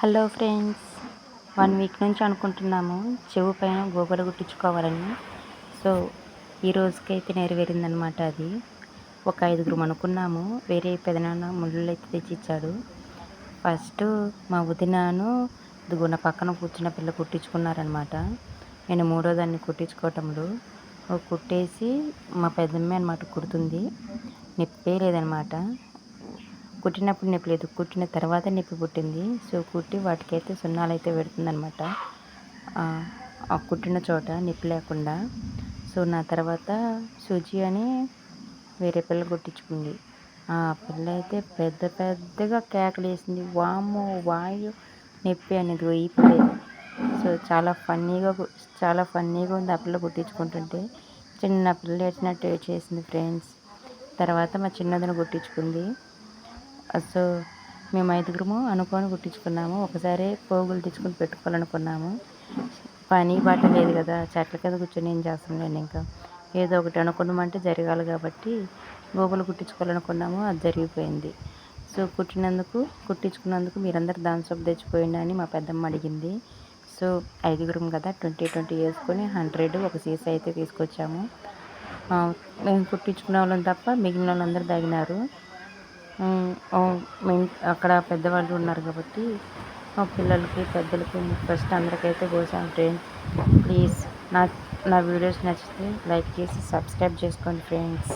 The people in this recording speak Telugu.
హలో ఫ్రెండ్స్, 1 వీక్ నుంచి అనుకుంటున్నాము చెవు పైన గోగలు కుట్టించుకోవాలని. సో ఈ రోజుకైతే నెరవేరిందనమాట అది. ఒక 5గురం అనుకున్నాము. వేరే పెదనాన్న ముళ్ళు అయితే తెచ్చిచ్చాడు. ఫస్ట్ మా వదినాను ఇదిగో నా పక్కన కూర్చున్న పిల్ల కుట్టించుకున్నారనమాట. నేను మూడో దాన్ని కుట్టించుకోవటంలో కుట్టేసి మా పెద్దమ్మే అనమాట కుడుతుంది. నొప్పే లేదనమాట. కుట్టినప్పుడు నొప్పి లేదు, కుట్టిన తర్వాత నొప్పి పుట్టింది. సో కుట్టి వాటికైతే సున్నాలైతే పెడుతుందనమాట, ఆ కుట్టిన చోట నొప్పి లేకుండా. సో నా తర్వాత సుజి అని వేరే పిల్ల కుట్టించుకుంది. ఆ పిల్ల అయితే పెద్ద పెద్దగా కేకలు వేసింది, వామ్మో వాయు నొప్పి అనేది ఈ పిల్లే. సో చాలా ఫన్నీగా ఉంది ఆ పిల్ల కుట్టించుకుంటుంటే. చిన్న పిల్ల ఏడ్చినట్టు ఏడ్చేసింది ఫ్రెండ్స్. తర్వాత మా చిన్నదిని కుట్టించుకుంది. సో మేము 5గురము అనుకొని కుట్టించుకున్నాము. ఒకసారి పోగులు తెచ్చుకొని పెట్టుకోవాలనుకున్నాము. పని బాట లేదు కదా, చెట్ల కింద కూర్చొని ఏం చేస్తాంలేండి. ఇంకా ఏదో ఒకటి అనుకున్నామంటే జరగాలి కాబట్టి గోగులు కుట్టించుకోవాలనుకున్నాము. అది జరిగిపోయింది. సో కుట్టించుకున్నందుకు మీరందరూ దాని సొప్పు తెచ్చిపోయింది అని మా పెద్దమ్మ అడిగింది. సో 5గురం కదా, 20 వేసుకొని 100 ఒక సీసా అయితే తీసుకొచ్చాము. మేము కుట్టించుకునే వాళ్ళం తప్ప మిగిలిన వాళ్ళందరూ తాగినారు. అక్కడ పెద్దవాళ్ళు ఉన్నారు కాబట్టి పిల్లలకి పెద్దలకి ఫస్ట్ అందరికైతే పోసాం ఫ్రెండ్స్. ప్లీజ్ నా వీడియోస్ నచ్చితే లైక్ చేసి సబ్స్క్రైబ్ చేసుకోండి ఫ్రెండ్స్.